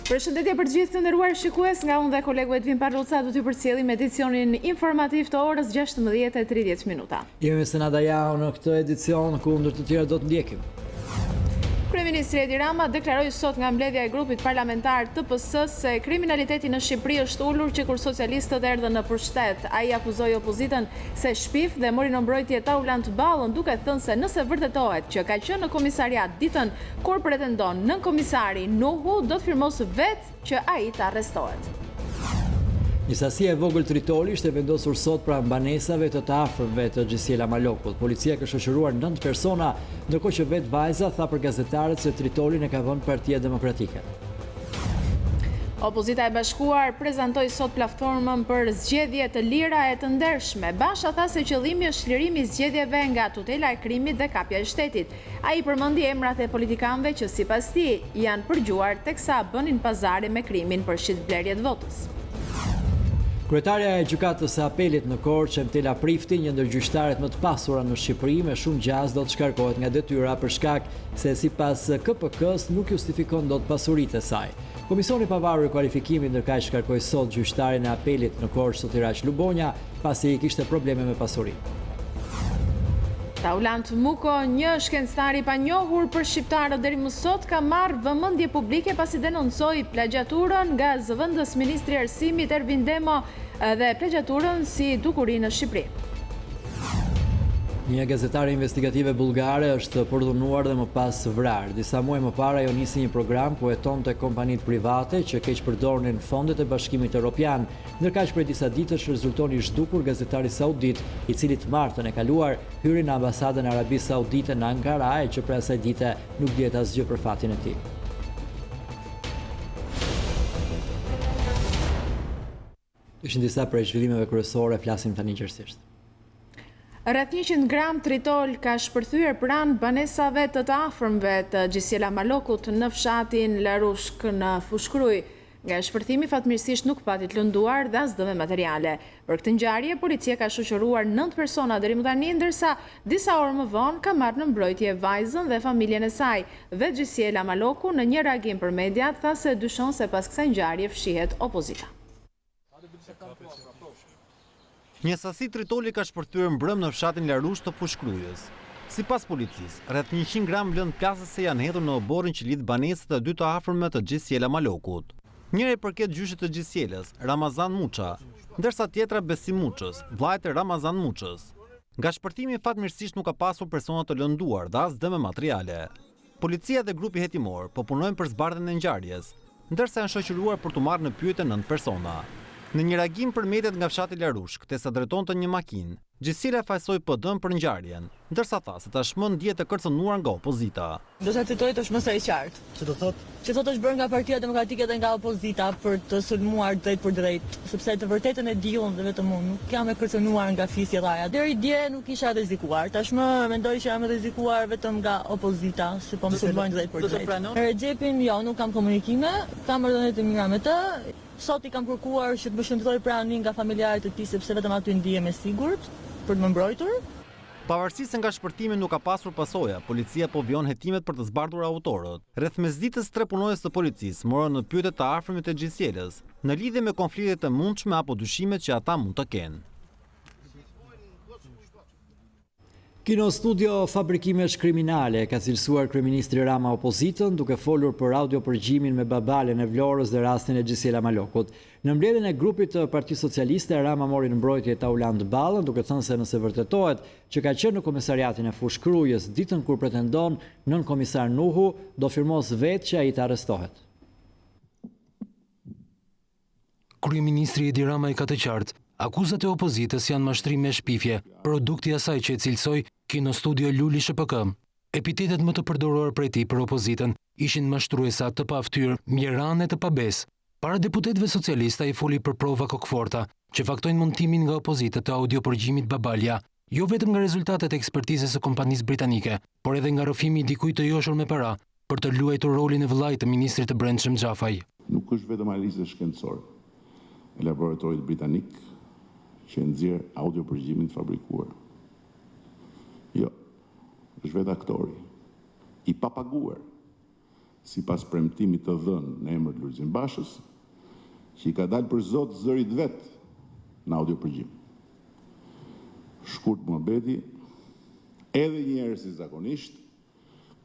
Përshëndetje për gjithë të nderuar shikues, nga unë dhe kolegu Edvin Parruca do t'ju përcjellim edicionin informativ të orës 16:30. Jemi me Senada Jau në këtë edicion, ku ndër të tjera do të ndjekim. Kryeministri Edi Rama deklaroi sot nga mbledhja e grupit parlamentar të PS se kriminaliteti në Shqipëri është ulur që kur socialistët erdhën në pushtet. Ai akuzoi opozitën se shpif dhe mori në mbrojtje Taulant Ballën, duke thënë se nëse vërtetohet që ka qenë në komisariat ditën kur pretendon nën komisari Nuhu, do të firmosë vetë që ai të arrestohet. Një sasi e vogël tritoli ishte vendosur sot pranë banesave të afërmve të Gjisiela Malokut. Policia ka shoqëruar 9 persona, ndërkohë që vetë vajza tha për gazetarët se tritolin e ka vënë Partia Demokratike. Opozita e Bashkuar prezantoi sot platformën për zgjedhje të lira e të ndershme. Basha tha se qëllimi është lirimi i zgjedhjeve nga tutela e krimit dhe kapja e shtetit. Ai përmendi emrat e politikanëve që sipas tij janë përgjuar teksa bënin pazare me krimin për shitblerjet votës. Kryetarja e gjykatës së apelit në Korçë, Çemtela Prifti, një ndër gjyqtarët më të pasura në Shqipëri me shumë gjaz, do të shkarkohet nga detyra për shkak se sipas KPK-s nuk justifikon dot pasuritë e saj. Komisioni i pavarur i kualifikimit ndërkaq shkarkoi sot gjyqtarin e apelit në Korçë Sotiraq Lubonja pasi i kishte probleme me pasurinë. Taulant Muko, një shkencëtar i panjohur për shqiptarët deri më sot, ka marrë vëmendje publike pasi denoncoi plagjaturën nga zëvendës ministri i Arsimit Ervin Demo dhe plagjaturën si dukuri në Shqipëri. Një gazetare investigative bullgare është përdhunuar dhe më pas vrarë. Disa muaj më parë ajo nisi një program ku hetonte kompanitë private që keq përdornin fondet e Bashkimit Evropian. Ndërkaq prej disa ditësh rezultoni i zhdukur gazetari saudit, i cili të martën e kaluar hyri në ambasadën e Arabisë Saudite në Ankara, e që prej asaj dite nuk dihet asgjë për fatin e tij. Ishin disa prej zhvillimeve kryesore, flasim tani gjerësisht. Rreth 100 gram tritol ka shpërthyer pranë banesave të afërmve të Gjisiela Malokut në fshatin Larushk në Fushkruj. Nga shpërthimi fatmirësisht nuk pati të lënduar dhe as dëme materiale. Për këtë ngjarje, policia ka shoqëruar 9 persona deri më tani, ndërsa disa orë më vonë ka marrë në mbrojtje vajzën dhe familjen e saj. Vetë Gjisiela Maloku në një reagim për mediat tha se dyshon se pas kësaj ngjarje fshihet opozita. Një sasi tritoli ka shpërthyer mbrëm në fshatin Larush të Fushkrujës. Sipas policisë, rreth 100 gram lëndë plasëse janë hedhur në oborrin që lidh banesat e dy të afërme të Gjisiela Malokut. Njëra i përket gjyshit të Gjisielës, Ramazan Muça, ndërsa tjetra Besim Muçës, vllajt e Ramazan Muçës. Nga shpërthimi fatmirësisht nuk ka pasur persona të lënduar dhe as dëme materiale. Policia dhe grupi hetimor po punojnë për zbardhjen e ngjarjes, ndërsa janë shoqëruar për të marrë në pyetje 9 persona. Në një reagim për mediat nga fshati Larushk, tesa drejtonte një makinë, Gjisiela fajsoi PD-n për ngjarjen, ndërsa tha se tashmë ndihet e kërcënuar nga opozita. Do të titoj të shmë sa i qartë. Që do thotë? Që thotë është bërë nga Partia Demokratike dhe nga opozita për të sulmuar drejt për drejt, sepse të vërtetën e diun dhe vetëm unë nuk jam e kërcënuar nga fisje dhaja. Deri dje nuk isha rrezikuar. Tashmë mendoj që jam rrezikuar vetëm nga opozita, si po më sulmojnë drejt për drejt. Recepin jo, nuk kam komunikime, kam marrëdhënie të mira me të. Sot i kam kërkuar që të më shëndetoj pranë nga familjarët e tij sepse vetëm aty ndihem e sigurt për të më mbrojtur. Pavarësisht se nga shpërtimi nuk ka pasur pasoja, policia po vjon hetimet për të zbardhur autorët. Rreth mesditës 3 punonjës të policisë morën në pyetje të afërmit të Gjisielës në lidhje me konfliktet e mundshme apo dyshimet që ata mund të kenë. Kino Studio Fabrikimesh Kriminale ka cilësuar kryeministri Rama opozitën duke folur për audiopërgjimin me babalen e Vlorës dhe rastin e Gjisiela Malokut. Në mbledhjen e grupit të Partisë Socialiste, Rama mori në mbrojtje Taulant Ballën duke thënë se nëse vërtetohet që ka qenë në komisariatin e Fushkrujës ditën kur pretendon nën komisar Nuhu, do firmos vetë që ai të arrestohet. Kryeministri Edi Rama i ka të qartë, akuzat e opozitës janë mashtrim me shpifje, produkti i asaj që e cilësoi Kino Studio Luli SHPK. Epitetet më të përdoruar prej tij për opozitën ishin mashtruesa, të paftyr, mjerane, të pabes. Para deputetëve socialista i foli për prova kokforta që faktojnë montimin nga opozita të audiopërgjimit Babalja, jo vetëm nga rezultatet e ekspertizës së kompanisë britanike, por edhe nga rrëfimi i dikujt të joshur me para për të luajtur rolin e vëllait të ministrit të Brendshëm Xhafaj. Nuk është vetëm analizë shkencore e laboratorit britanik që nxjerr audiopërgjimin fabrikuar. Jo, është vetë aktori, i papaguar, sipas premtimit të dhënë në emër të Lulzim Bashës, që i ka dalë për zot zërit vet në audiopërgjim. Shkurt muhabeti, edhe një herë si zakonisht,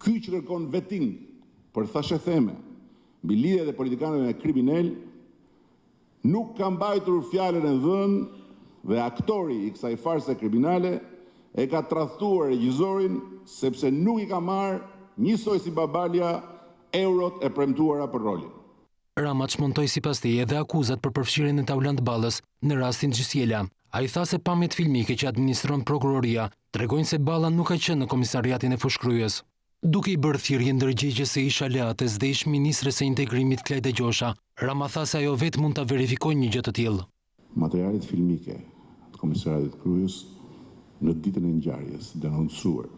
ky që kërkon vetim për thashe theme mbi lidhjet e politikanëve me kriminal, nuk ka mbajtur fjalën e dhënë dhe aktori i kësaj farse kriminale e ka tradhtuar regjisorin sepse nuk i ka marrë njësoj si Babalja eurot e premtuara për rolin. Rama çmontoi sipas tij edhe akuzat për përfshirjen e Taulant Ballës në rastin Gjysjela. Ai tha se pamjet filmike që administron prokuroria tregojnë se Balla nuk ka qenë në komisariatin e Fushkryes. Duke i bërë thirrje ndërgjegjës se isha Leates dhe ish ministres së integrimit Klajda Gjosha, Rama tha se ajo vetë mund ta verifikojë një gjë të tillë. Materialet filmike të komisariatit Kryes në ditën e ngjarjes denoncuar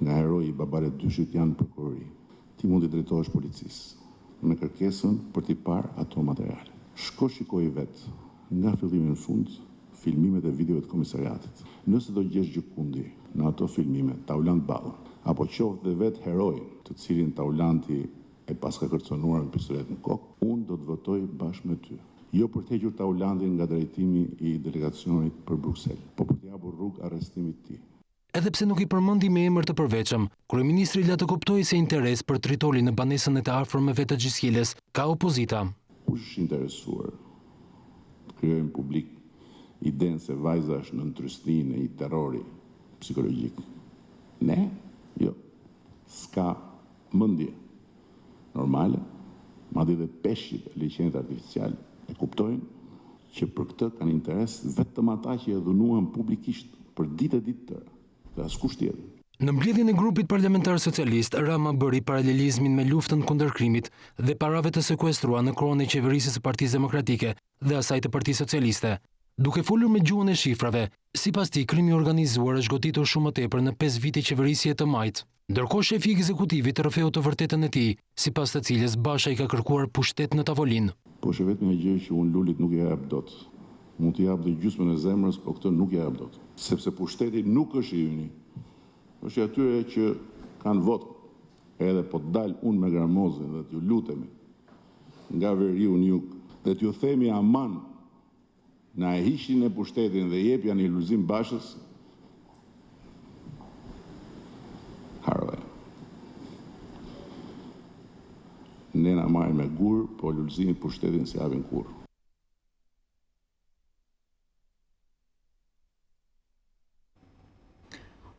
nga heroi i babalet dyshit janë prokurori. Ti mund të drejtohesh policisë me kërkesën për t'i parë ato materiale. Shko shikoj vetë nga fillimi në fund filmimet e videove të komisariatit. Nëse do gjesh gjikundi në ato filmime Taulant Ballën, apo qoftë dhe vetë heroi të cilin Taulanti e pas ka kërconuar në pistolet në kokë, unë do të votoj bashkë me ty. Jo për të hequr Taulantin nga drejtimi i delegacionit për Bruksel, po për të hapur rrugë arrestimit të tij. Edhe pse nuk i përmendi me emër të përveçëm, kryeministri la të kuptojë se interes për Tritolin në banesën e të afërmeve të Gjysjeles ka opozita. Kush është interesuar të krijojmë publik idenë se vajza është në ndrysninë e një terrori psikologjik? Ne? Jo. S'ka mendje normale, madje dhe peshqit e liçenit artificial e kuptojnë që për këtë kanë interes vetëm ata që e dhunuan publikisht për ditë e ditë tëra, dhe askush tjetër. Në mbledhjen e grupit parlamentar socialist, Rama bëri paralelizmin me luftën kundër krimit dhe parave të sekuestruar në kohën e qeverisjes së Partisë Demokratike dhe asaj të Partisë Socialiste. Duke folur me gjuhën e shifrave, sipas tij krimi i organizuar është goditur shumë më tepër në 5 vite qeverisje të Majt. Ndërkohë shefi i ekzekutivit rrëfeu të vërtetën e tij, sipas të cilës Basha i ka kërkuar pushtet në tavolinë. Po është vetëm një gjë që unë Lulit nuk i jap dot. Mund t'i jap dhe gjysmën e zemrës, po këtë nuk i jap dot. Sepse pushteti nuk është i yni. Është i atyre që kanë votë. Edhe po të dal unë me gramozën dhe t'ju lutemi nga veriu në jug dhe t'ju themi aman na e hiqin e pushtetin dhe jepja një Lulzim Bashës, harove. Ne na marrin me gur, po Lulzimit pushtetin si japin kur.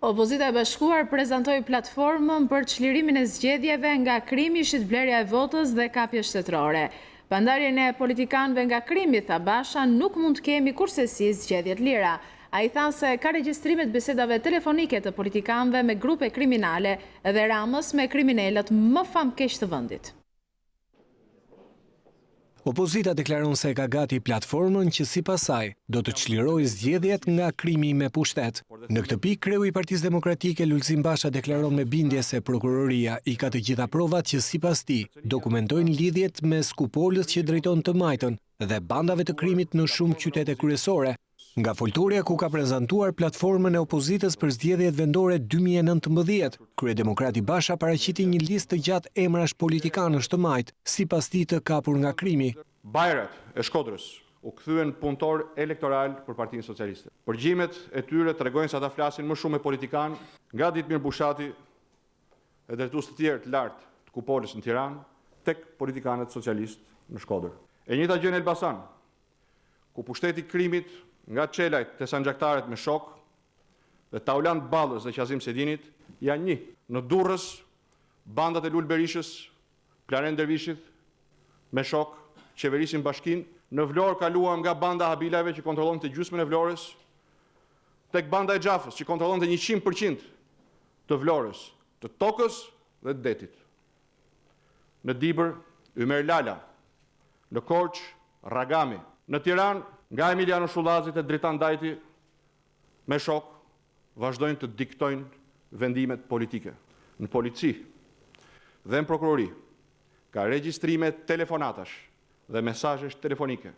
Opozita e Bashkuar prezantoi platformën për çlirimin e zgjedhjeve nga krimi, shitblerja e votës dhe kapja shtetërore. Pandarjen e politikanëve nga krimi, tha Basha, nuk mund të kemi kursesi zgjedhje të lira. Ai tha se ka regjistrimet bisedave telefonike të politikanëve me grupe kriminale dhe Ramës me kriminalët më famkeq të vendit. Opozita deklaron se ka gati platformën që sipas saj do të çlirojë zgjedhjet nga krimi me pushtet. Në këtë pikë, kreu i Partisë Demokratike Lulzim Basha deklaron me bindje se prokuroria i ka të gjitha provat që sipas tij dokumentojnë lidhjet mes kupolës që drejton të Majtën dhe bandave të krimit në shumë qytete kryesore. Nga foltorja ku ka prezantuar platformën e opozitës për zgjedhjet vendore 2019, kryedemokrati Basha paraqiti një listë të gjatë emrash politikanësh të Majt, sipas tij të kapur nga krimi. Bajrat e Shkodrës u kthyen punëtor elektoral për Partinë Socialiste. Përgjimet e tyre tregojnë se ata flasin më shumë me politikanë, nga Ditmir Bushati e drejtues të tjerë të lartë të kupolës në Tiranë, tek politikanët socialistë në Shkodër. E njëjta gjë në Elbasan, ku pushteti i krimit nga Çelajt te sanxhaktarët me shok dhe Taulant Ballës dhe Qazim Sedinit janë një. Në Durrës, bandat e Lul Berishës, Plaren Dervishit me shok qeverisin bashkinë. Në Vlorë kaluam nga banda Habilave që kontrollonte gjysmën e Vlorës tek banda e Xhafës që kontrollonte 100% të Vlorës, të tokës dhe të detit. Në Dibër, Ymer Lala, në Korç, Ragami, në Tiranë, nga Emiliano Shullazit e Dritan Dajti me shok vazhdojnë të diktojnë vendimet politike. Në polici dhe në prokurori ka regjistrime telefonatash dhe mesazhesh telefonike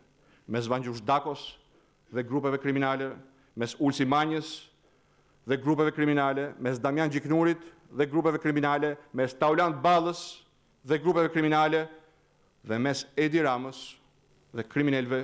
mes Vangjush Dakos dhe grupeve kriminale, mes Ulsi Manjës dhe grupeve kriminale, mes Damian Gjiknurit dhe grupeve kriminale, mes Taulant Ballës dhe grupeve kriminale dhe mes Edi Ramës dhe kriminalëve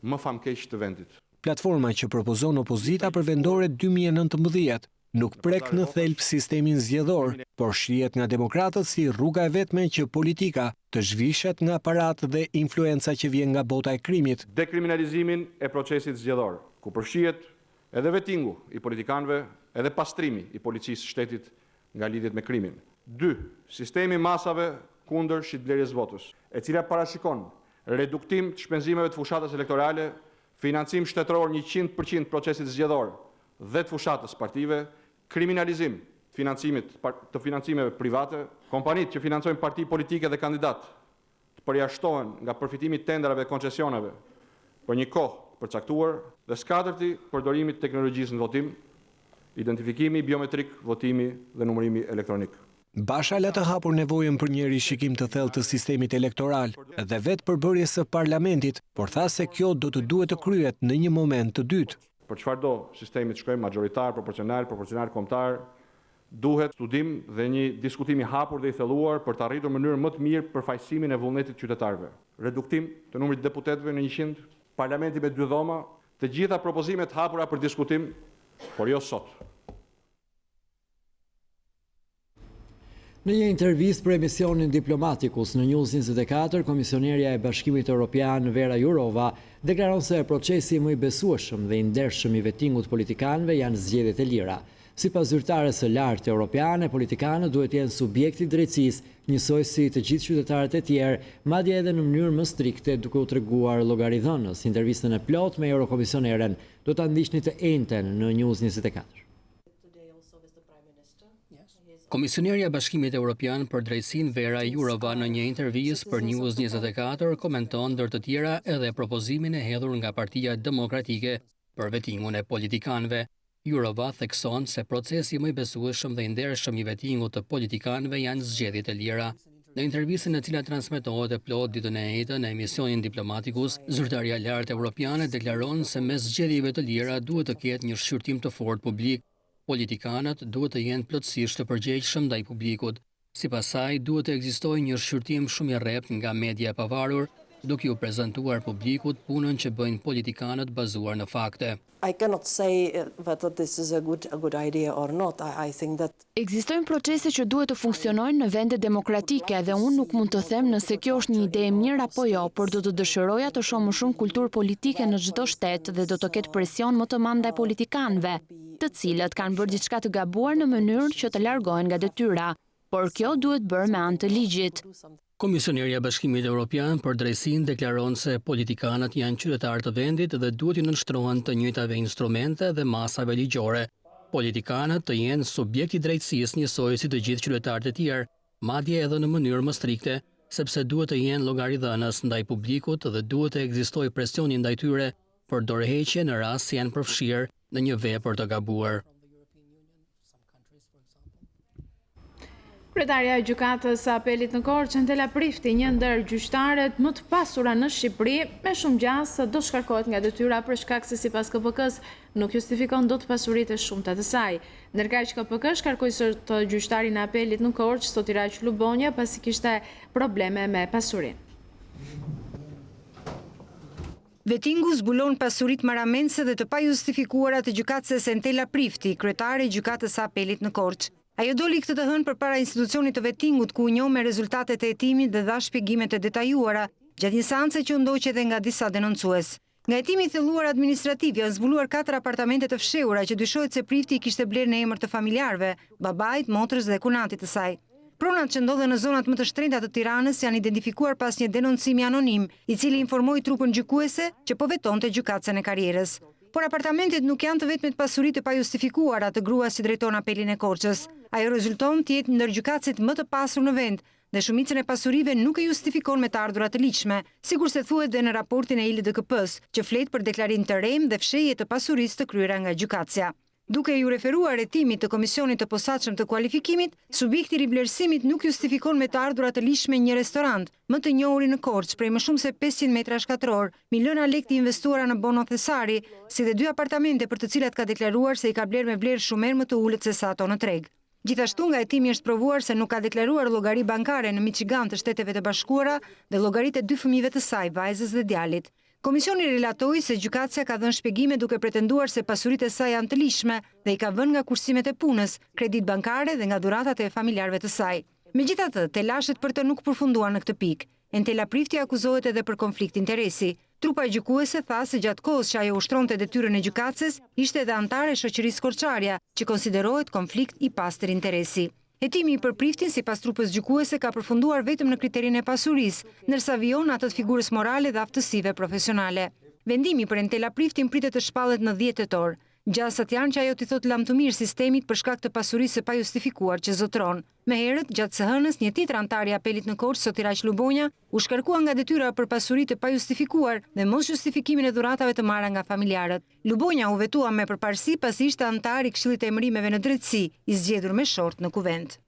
më famkeq të vendit. Platforma që propozon opozita për vendoret 2019 nuk prek në thelb sistemin zgjedhor, por shihet nga demokratët si rruga e vetme që politika të zhvishet nga aparat dhe influenca që vjen nga bota e krimit. Dekriminalizimin e procesit zgjedhor, ku përfshihet edhe vetingu i politikanëve, edhe pastrimi i policisë shtetit nga lidhjet me krimin. 2. Sistemi masave kundër shitblerjes votës, e cila parashikon reduktim të shpenzimeve të fushatës elektorale, financim shtetëror 100% procesit zgjedhor dhe të fushatës partive, kriminalizim të financimeve private, kompanitë që financojnë parti politike dhe kandidat të përjashtohen nga përfitimi i tenderave dhe koncesioneve për një kohë përcaktuar, dhe skatërti përdorimit të teknologjisë në votim, identifikimi biometrik, votimi dhe numërimi elektronik. Basha la të hapur nevojën për një rishikim të thellë të sistemit elektoral dhe vetë përbërjes së parlamentit, por tha se kjo do të duhet të kryhet në një moment të dytë. Për çfarëdo sistemi të shkojmë majoritar, proporcional, kombëtar, duhet studim dhe një diskutim i hapur dhe i thelluar për të arritur në mënyrë më të mirë përfaqësimin e vullnetit qytetarëve. Reduktim të numrit të deputetëve në 100, parlamenti me 2 dhoma, të gjitha propozimet hapura për diskutim, por jo sot. Në një intervistë për emisionin Diplomaticus në News24, komisionerja e Bashkimit Evropian Vera Jourova deklaron se procesi më i besueshëm dhe i ndershëm i vettingut politikanëve janë zgjedhjet e lira. Sipas zyrtares së lartë europiane, politikanët duhet të jenë subjekti i drejtësisë, njësoj si të gjithë qytetarët e tjerë, madje edhe në mënyrë më strikte, duke u treguar llogaridhënës. Intervistën e plot me eurokomisioneren do ta ndiqni të njëjtën në News24. Komisionerja e Bashkimit Evropian për Drejtësinë Vera Jourova në një intervistë për News24 komenton ndër të tjera edhe propozimin e hedhur nga Partia Demokratike për vettingun e politikanëve. Jourova thekson se procesi më i besueshëm dhe i ndershëm i vettingut të politikanëve janë zgjedhjet e lira. Në intervistën e cila transmetohet e plot ditën e njëjtë në emisionin Diplomaticus, zyrtaria e lartë evropiane deklaron se mes zgjedhjeve të lira duhet të ketë një shqyrtim të fortë publik. Politikanët duhet të jenë plotësisht të përgjegjshëm ndaj publikut. Sipas saj, duhet të ekzistojë një shqyrtim shumë i rreptë nga media e pavarur, duke u prezantuar publikut punën që bëjnë politikanët bazuar në fakte. I cannot say whether this is a good idea or not. I think that ekzistojnë procese që duhet të funksionojnë në vende demokratike dhe unë nuk mund të them nëse kjo është një ide e mirë apo jo, por do të dëshiroja të shoh më shumë kulturë politike në çdo shtet dhe do të ketë presion më të madh ndaj politikanëve, të cilët kanë bërë diçka të gabuar në mënyrë që të largohen nga detyra, por kjo duhet bërë me anë të ligjit. Komisionerja e Bashkimit Evropian për Drejtësinë deklaron se politikanët janë qytetarë të vendit dhe duhet i nënshtrohen të njëjtave instrumente dhe masave ligjore. Politikanët të jenë subjekt i drejtësisë njësoj si të gjithë qytetarët e tjerë, madje edhe në mënyrë më strikte, sepse duhet të jenë llogaridhënës ndaj publikut dhe duhet të ekzistojë presioni ndaj tyre për dorëheqje në rast se janë përfshirë në një vepër të gabuar. Kryetarja e gjykatës së apelit në Korçë, Entela Prifti, një ndër gjyqtarët më të pasura në Shqipëri, me shumë gjas do shkarkohet nga detyra për shkak se sipas KPK-s nuk justifikon dot pasuritë e shumta të saj. Ndërkaq KPK shkarkoi sot gjyqtarin e apelit në Korçë, Sotiraq Lubonja, pasi kishte probleme me pasurinë. Vettingu zbulon pasuritë marramense dhe të pajustifikuara të gjykatëses Entela Prifti, kryetare e gjykatës së apelit në Korçë. Ajo doli këtë të hënë përpara institucionit të vettingut ku u njoh me rezultatet e hetimit dhe dha shpjegime të detajuara gjatë një seance që u ndoqi edhe nga disa denoncues. Nga hetimi i thelluar administrativ janë zbuluar 4 apartamente të fshehura që dyshohet se Prifti i kishte blerë në emër të familjarëve, babait, motrës dhe kunatit të saj. Pronat që ndodhen në zonat më të shtrenjta të Tiranës janë identifikuar pas një denoncimi anonim, i cili informoi trupën gjykuese që po vetonte gjykatësen e karrierës. Por apartamentet nuk janë të vetmet pasuritë e pajustifikuara të gruas që drejton apelin e Korçës. Ajo rezulton të jetë ndër gjykatësit më të pasur në vend dhe shumicën e pasurive nuk e justifikon me të ardhurat të ligjshme, sikur se thuhet dhe në raportin e LDKP-s, që flet për deklarim të rem dhe fshehje të pasurisë të kryera nga gjykatësia. Duke ju referuar hetimit të Komisionit të Posaçëm të Kualifikimit, subjekti i rivlerësimit nuk justifikon me të ardhurat të ligjshme një restorant, më të njohur në Korçë prej më shumë se 500 metra shkatror, miliona lekë të investuara në Bono Thesari, si dhe 2 apartamente për të cilat ka deklaruar se i ka blerë me vlerë shumë më të ulët se sa ato në treg. Gjithashtu nga hetimi është provuar se nuk ka deklaruar llogari bankare në Michigan të Shteteve të Bashkuara dhe llogaritë e 2 fëmijëve të saj, vajzës dhe djalit. Komisioni relatoi se gjykatësia ka dhënë shpjegime duke pretenduar se pasuritë e saj janë të lishme dhe i ka vënë nga kursimet e punës, kredit bankare dhe nga dhuratat e familjarëve të saj. Megjithatë, telashet për të nuk përfunduan në këtë pikë. Entela Prifti akuzohet edhe për konflikt interesi. Trupa gjykuese tha se gjatë kohës që ajo ushtronte detyrën e gjykatëses, ishte edhe antare e shoqërisë Korçarja, që konsiderohet konflikt i pastër interesi. Hetimi për Priftin sipas trupës gjykuese ka përfunduar vetëm në kriterinë e pasurisë, ndërsa vijon atë të figurës morale dhe aftësive profesionale. Vendimi për Entela Priftin pritet të shpallet në 10 tetor. Gjasat janë që ajo t'i thot lam të mirë sistemit për shkak të pasurisë së pajustifikuar që zotron. Më herët, gjatë së hënës, një tjetër antar i apelit në Korçë, Sotiraq Lubonja, u shkarkua nga detyra për pasuri të pajustifikuar dhe mos justifikimin e dhuratave të marra nga familjarët. Lubonja u vetua me përparësi pasi ishte antar i Këshillit të Emërimeve në Drejtësi, i zgjedhur me short në kuvent.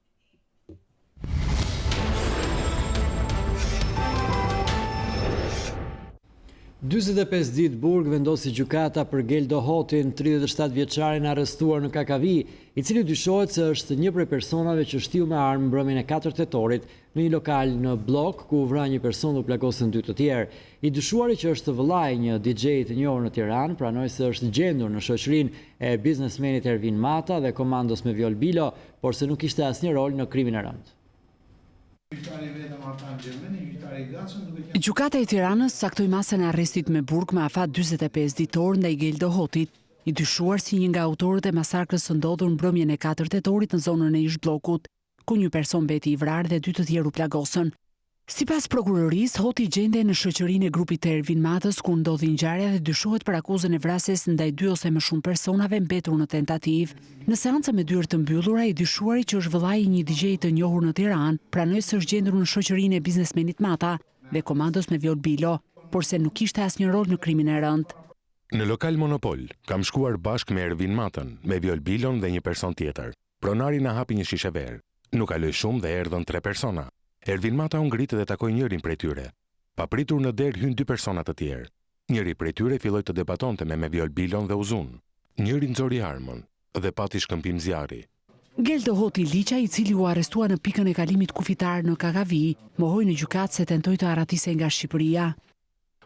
–45 ditë burg vendosi gjykata për Geldo Hotin, 37 vjeçarin arrestuar në Kakavi, i cili dyshohet se është një prej personave që shtiu me armë mbrëmjen e 4 tetorit në një lokal në blok ku u vra një person dhe u plagosën 2 të tjerë. I dyshuari që është vëllai i një DJ të njohur në Tiranë, pranoi se është gjendur në shoqërinë e biznesmenit Ervin Mata dhe komandos me Viol Bilo, por se nuk kishte asnjë rol në krimin e rënd. Gjykata e Tiranës saktoi masën e arrestit me burg me afat 45 ditor ndaj Geldo Hotit, i dyshuar si një nga autorët e masakrës së ndodhur mbrëmjen e 4 tetorit në zonën e ish bllokut, ku një person mbeti i vrarë dhe 2 të tjerë u plagosën. Sipas prokurorisë, Hoti gjende në shoqërinë e grupit të Ervin Matës ku ndodhi ngjarja dhe dyshohet për akuzën e vrasjes ndaj 2 ose më shumë personave mbetur në tentativë. Në seancë me dyert të mbyllura, i dyshuari që është vëllai i një DJ të njohur në Tiranë, pranoi se është gjendur në shoqërinë e biznesmenit Mata dhe komandos me Viol Bilo, por se nuk kishte asnjë rol në krimin e rënd. Në lokal Monopol, kam shkuar bashkë me Ervin Matën, me Viol Bilon dhe një person tjetër. Pronari na hapi një shishe verë. Nuk kaloi shumë dhe erdhën 3 persona. Ervin Mata u ngrit dhe takoi njërin prej tyre. Papritur në derë hyn 2 persona të tjerë. Njëri prej tyre filloi të debatonte me Viol Bilon dhe Uzun. Njëri nxori armën dhe pati shkëmbim zjarri. Geldo Hoti Liqa, i cili u arrestua në pikën e kalimit kufitar në Kakavi, mohoi në gjykatë se tentoi të arratise nga Shqipëria.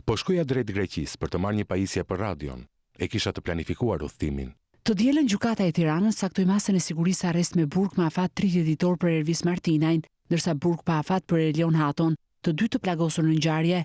Po shkoja drejt Greqisë për të marrë një pajisje për radion. E kisha të planifikuar udhëtimin. Të dielën gjykata e Tiranës saktoi masën e sigurisë arrest me burg me afat 30 ditor për Ervis Martinajn, ndërsa burg pa afat për Elion Haton, të 2 të plagosur në ngjarje.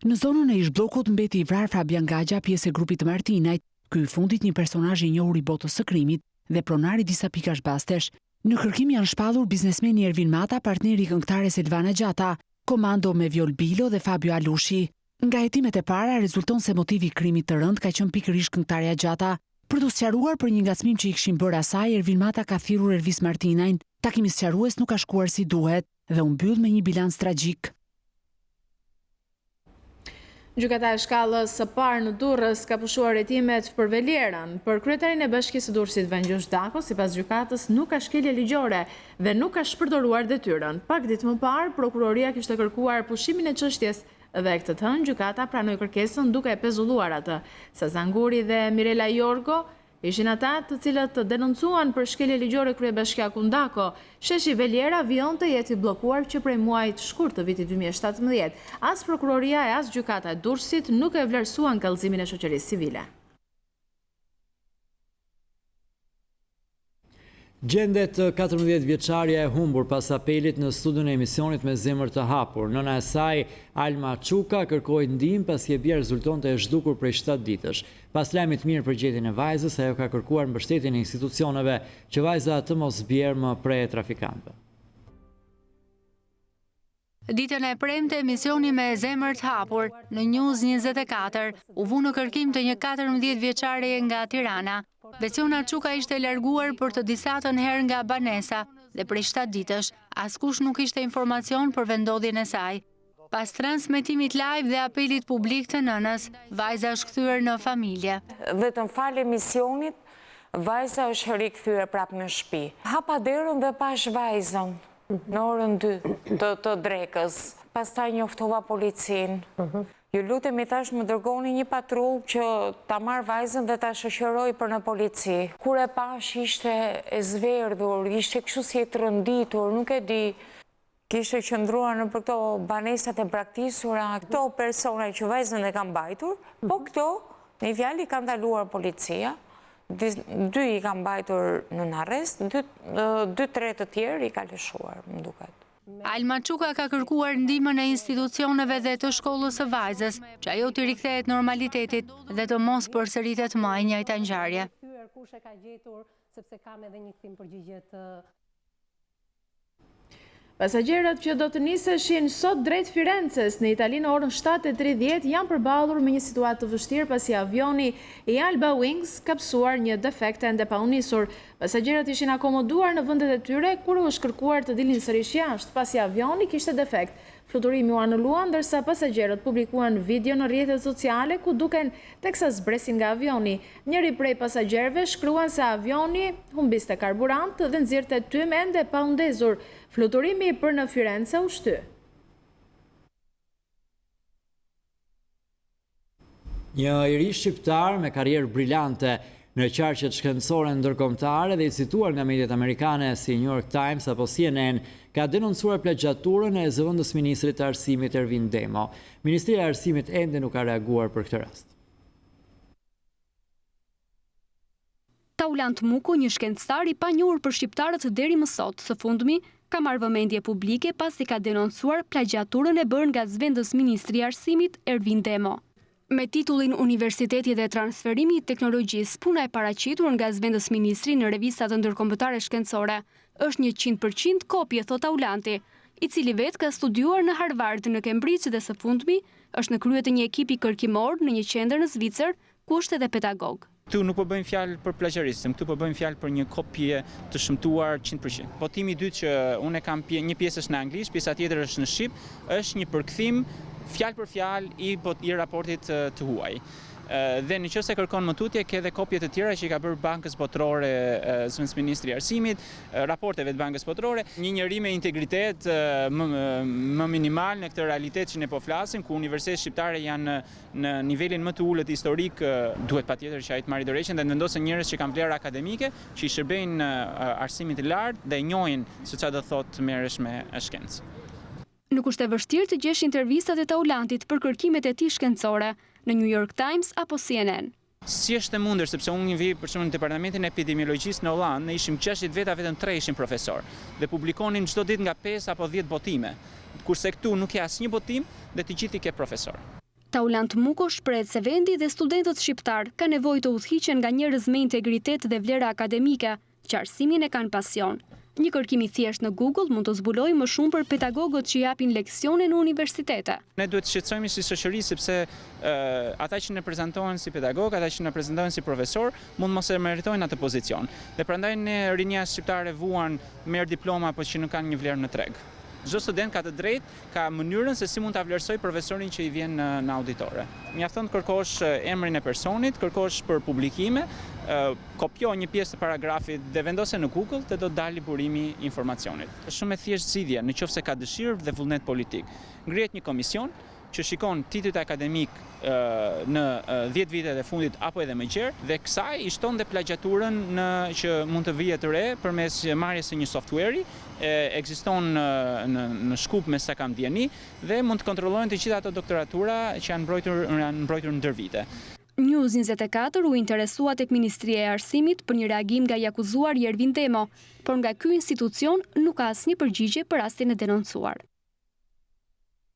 Në zonën e ish bllokut mbeti i vrarë Fabian Gagja, pjesë e grupit të Martinajt, ky i fundit një personazh i njohur i botës së krimit dhe pronari disa pikash bastesh. Në kërkim janë shpallur biznesmeni Ervin Mata, partneri i këngëtares Elvana Gjata, komando me Viol Bilo dhe Fabio Alushi. Nga hetimet e para rezulton se motivi i krimit të rënd ka qenë pikërisht këngëtarja Gjata. Për të sqaruar për një ngacmim që i kishin bërë asaj, Ervin Mata ka thirrur Ervis Martinajn. Takimi sqarues nuk ka shkuar si duhet dhe u mbyll me një bilans tragjik. Gjykata e shkallës së parë në Durrës ka pushuar hetimet për Velierën. Për kryetarin e Bashkisë së Durrësit Vengjos Dako, sipas gjykatës nuk ka shkelje ligjore dhe nuk ka shpërdoruar detyrën. Pak ditë më parë, prokuroria kishte kërkuar pushimin e çështjes dhe këtë të hënë gjykata pranoi kërkesën duke e pezulluar atë. Sazanguri dhe Mirela Jorgo ishin ata të cilët denoncuan për shkelje ligjore kryebashkiakun Dako. Sheshi Veliera vijon të jetë i bllokuar që prej muajit shkurt të vitit 2017. As prokuroria e as gjykata e Durrësit nuk e vlerësuan kallëzimin e shoqërisë civile. Gjendet 14 vjeçaria e humbur pas apelit në studion e emisionit Me zemër të hapur. Nëna e saj, Alma Çuka, kërkoi ndihmë pasi e bia rezultonte e zhdukur prej 7 ditësh. Pas lajmit mirë për gjendjen e vajzës, ajo ka kërkuar mbështetjen e institucioneve që vajza të mos bjerë më prej trafikantëve. Ditën e premte emisioni Me zemër të hapur në News24 u vu në kërkim të një 14 vjeçare nga Tirana. Beciona Çuka ishte larguar për të disatën herë nga banesa dhe prej 7 ditësh askush nuk ishte informacion për vendodhjen e saj. Pas transmetimit live dhe apelit publik të nënës, vajza është kthyer në familje. Vetëm fal emisionit, vajza është rikthyer prapë në shtëpi. Hapa derën dhe pash vajzën në orën 2 të drekës. pastaj njoftova policin. Ju lutemi thash më dërgoni një patrull që ta marr vajzën dhe ta shoqëroj për në polici. Kur e pash ishte e zverdhur, ishte kështu si e trënditur, nuk e di, kishte qëndruar në për këto banesat e braktisura, këto persona që vajzën e kanë mbajtur, po këto, një fjalë i kanë ndaluar policia, 2 i kanë mbajtur në arrest, 2-3 të tjerë i ka lëshuar, më duket. Alma Quka ka kërkuar ndihmën e institucioneve dhe të shkollës së vajzës, që ajo të rikthehet normalitetit dhe të mos përsëritet më e njëjta ngjarje. Kush e ka gjetur, sepse kam edhe një kthim përgjigje të Pasagerët që do të niseshin sot drejt Firences në Itali në orën 7:30 janë përballur me një situatë të vështirë pasi avioni i Alba Wings ka psuar një defekt ende pa u nisur. Pasagerët ishin akomoduar në vendet e tyre kur u është kërkuar të dilnin sërish jashtë pasi avioni kishte defekt. Fluturimi u anuluan ndërsa pasagerët publikuan video në rrjetet sociale ku duken teksa zbresin nga avioni. Njëri prej pasagerëve shkruan se avioni humbiste karburant dhe nxirrte tym ende pa u ndezur. Fluturimi për në Firenze u shty. Një i ri shqiptar me karrierë brillante në qarqet shkencore ndërkombëtare dhe i cituar nga mediat amerikane si New York Times apo CNN, ka denoncuar plagjaturën e zëvendës ministrit të arsimit Ervin Demo. Ministria e Arsimit ende nuk ka reaguar për këtë rast. Taulant Muku, një shkencëtar i panjohur për shqiptarët deri më sot, së fundmi ka marrë vëmendje publike pasi ka denoncuar plagjaturën e bërë nga zëvendës ministri i arsimit Ervin Demo. Me titullin Universiteti dhe transferimi i teknologjisë, puna e paraqitur nga zëvendës ministri në revistat ndërkombëtare shkencore është 100% kopje, thot Taulanti, i cili vetë ka studiuar në Harvard, në Cambridge dhe së fundmi është në krye të një ekipi kërkimor në një qendër në Zvicër, ku është edhe pedagog. Këtu nuk po bëjmë fjalë për plagjarizëm, këtu po bëjmë fjalë për një kopje të shëmtuar 100%. Votimi i dytë që unë kam një pjesë është në anglisht, pjesa tjetër është në shqip, është një përkthim fjalë për fjalë i raportit të huaj. Dhe në qoftë se kërkon më tutje, ke edhe kopje të tjera që i ka bërë Bankës Botërore, zëvendës ministri i arsimit, raporteve të Bankës Botërore, një njerëz me integritet më minimal në këtë realitet që ne po flasim, ku universitetet shqiptare janë në nivelin më të ulët historik, duhet patjetër që ai të marrë dorëheqjen dhe të vendosën njerëz që kanë vlerë akademike, që i shërbejnë arsimit të lartë dhe njohin se çfarë do thotë merresh me shkencë. Nuk është e vështirë të gjesh intervistat e Taulantit për kërkimet e tij shkencore në New York Times apo CNN. Si është e mundur, sepse unë vi për shembull në departamentin e epidemiologjisë në Hollandë, ne ishim 60 veta, vetëm 3 ishin profesor dhe publikonin çdo ditë nga 5 apo 10 botime, kurse këtu nuk ka asnjë botim dhe të gjithë i ke profesor. Taulant Muko shpreh se vendi dhe studentët shqiptar kanë nevojë të udhëhiqen nga njerëz me integritet dhe vlera akademike, që arsimin e kanë pasion. Një kërkim i thjesht në Google mund të zbulojë më shumë për pedagogët që japin leksione në universitete. Ne duhet të shqetësohemi si shoqëri sepse ata që ne prezantohen si pedagog, ata që ne prezantohen si profesor, mund mos e meritojnë atë pozicion. Dhe prandaj ne rinja shqiptare vuan merr diploma apo që nuk kanë një vlerë në treg. Çdo student ka të drejtë, ka mënyrën se si mund ta vlerësoj profesorin që i vjen në auditore. Mjafton të kërkosh emrin e personit, kërkosh për publikime, kopjo një pjesë të paragrafit dhe vendose në Google dhe do të dalë burimi i informacionit. Është shumë e thjeshtë zgjidhja, nëse ka dëshirë dhe vullnet politik. Ngrihet një komision që shikon titujt akademik në 10 vitet e fundit apo edhe më gjerë dhe kësaj i shton dhe plagjaturën që mund të vijë të re përmes marrjes së një software-i, ekziston në Shkup me sa kam dieni dhe mund të kontrollojnë të gjitha ato doktoratura që janë mbrojtur ndër vite. News24 u interesua tek Ministria e Arsimit për një reagim nga i akuzuar Ervin Demo, por nga ky institucion nuk ka asnjë përgjigje për rastin e denoncuar.